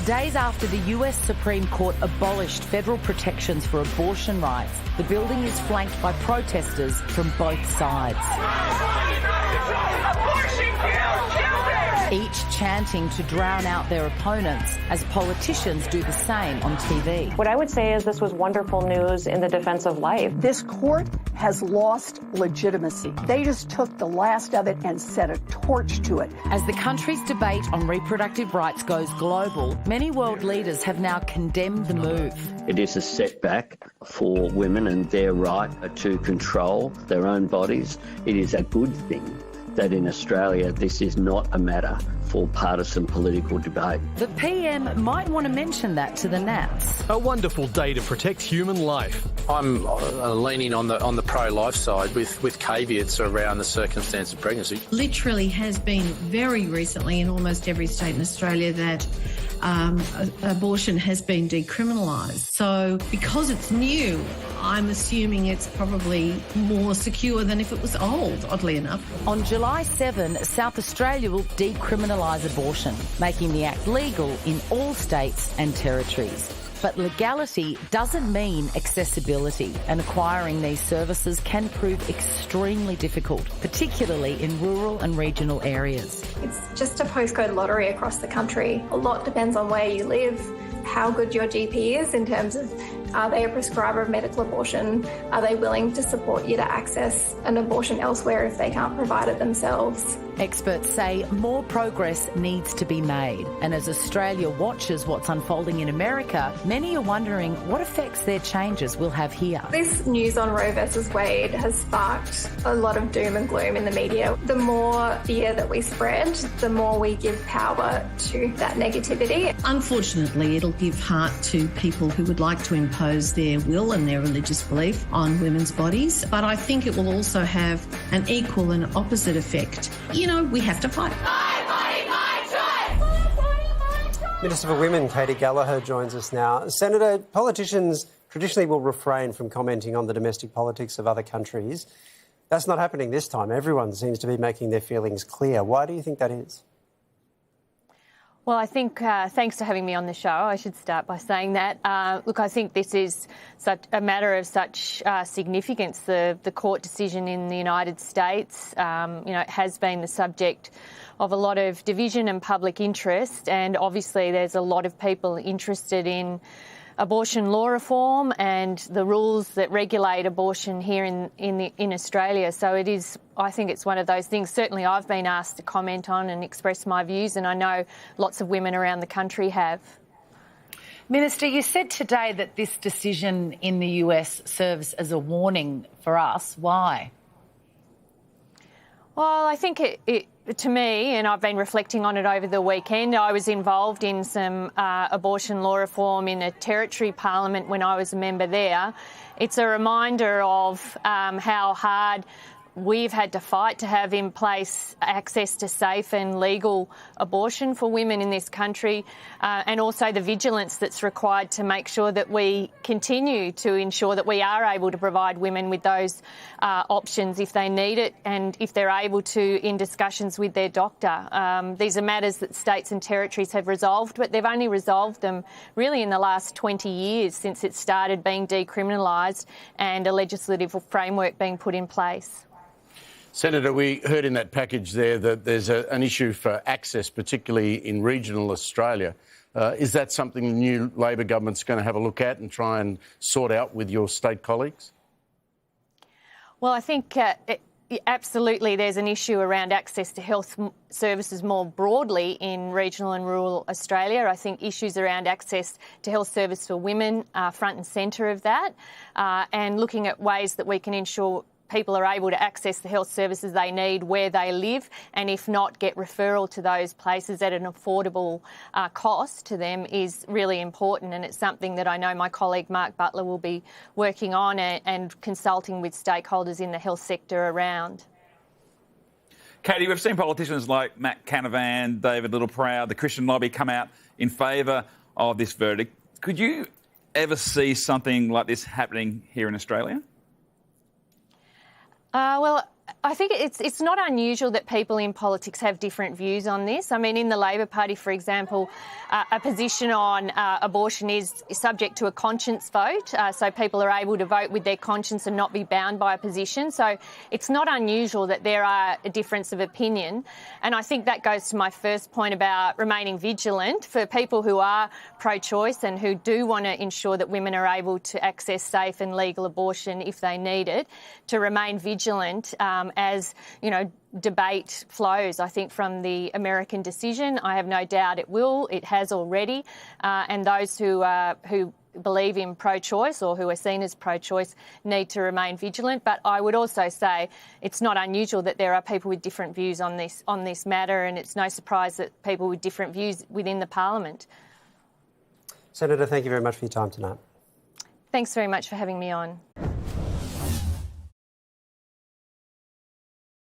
Days after the US Supreme Court abolished federal protections for abortion rights, the building is flanked by protesters from both sides. Abortion kills children! Each chanting to drown out their opponents as politicians do the same on TV. What I would say is this was wonderful news in the defense of life. This court has lost legitimacy. They just took the last of it and set a torch to it. As the country's debate on reproductive rights goes global, many world leaders have now condemned the move. It is a setback for women and their right to control their own bodies. It is a good thing that in Australia this is not a matter for partisan political debate. The PM might want to mention that to the Nats. A wonderful day to protect human life. I'm leaning on the pro-life side with caveats around the circumstance of pregnancy. Literally has been very recently in almost every state in Australia that abortion has been decriminalised. So because it's new, I'm assuming it's probably more secure than if it was old, oddly enough. On July 7, South Australia will decriminalise abortion, making the act legal in all states and territories. But legality doesn't mean accessibility, and acquiring these services can prove extremely difficult, particularly in rural and regional areas. It's just a postcode lottery across the country. A lot depends on where you live, how good your GP is in terms of are they a prescriber of medical abortion? Are they willing to support you to access an abortion elsewhere if they can't provide it themselves? Experts say more progress needs to be made. And as Australia watches what's unfolding in America, many are wondering what effects their changes will have here. This news on Roe v Wade has sparked a lot of doom and gloom in the media. The more fear that we spread, the more we give power to that negativity. Unfortunately, it'll give heart to people who would like to impose their will and their religious belief on women's bodies. But I think it will also have an equal and opposite effect. You know, we have to fight. My body, my choice! Minister for Women Katy Gallagher joins us now. Senator, politicians traditionally will refrain from commenting on the domestic politics of other countries. That's not happening this time. Everyone seems to be making their feelings clear. Why do you think that is? Well, I think, thanks for having me on the show. I should start by saying that. Look, I think this is such a matter of such significance. The court decision in the United States, it has been the subject of a lot of division and public interest, and obviously there's a lot of people interested in abortion law reform and the rules that regulate abortion here in Australia. So it is, I think it's one of those things. Certainly I've been asked to comment on and express my views, and I know lots of women around the country have. Minister, you said today that this decision in the US serves as a warning for us. Why? Well, I think it to me, and I've been reflecting on it over the weekend, I was involved in some abortion law reform in a territory parliament when I was a member there. It's a reminder of how hard we've had to fight to have in place access to safe and legal abortion for women in this country, and also the vigilance that's required to make sure that we continue to ensure that we are able to provide women with those options if they need it and if they're able to in discussions with their doctor. These are matters that states and territories have resolved, but they've only resolved them really in the last 20 years since it started being decriminalised and a legislative framework being put in place. Senator, we heard in that package there that there's an issue for access, particularly in regional Australia. Is that something the new Labor government's going to have a look at and try and sort out with your state colleagues? Well, I think absolutely there's an issue around access to health services more broadly in regional and rural Australia. I think issues around access to health service for women are front and centre of that, and looking at ways that we can ensure people are able to access the health services they need where they live, and if not, get referral to those places at an affordable cost to them is really important, and it's something that I know my colleague Mark Butler will be working on and consulting with stakeholders in the health sector around. Katy, we've seen politicians like Matt Canavan, David Littleproud, the Christian lobby come out in favour of this verdict. Could you ever see something like this happening here in Australia? Well, I think it's not unusual that people in politics have different views on this. I mean, in the Labor Party, for example, a position on abortion is subject to a conscience vote, so people are able to vote with their conscience and not be bound by a position. So it's not unusual that there are a difference of opinion. And I think that goes to my first point about remaining vigilant for people who are pro-choice and who do want to ensure that women are able to access safe and legal abortion if they need it, to remain vigilant as, you know, debate flows, I think, from the American decision. I have no doubt it will. It has already. And those who believe in pro-choice or who are seen as pro-choice need to remain vigilant. But I would also say it's not unusual that there are people with different views on this matter, and it's no surprise that people with different views within the parliament. Senator, thank you very much for your time tonight. Thanks very much for having me on.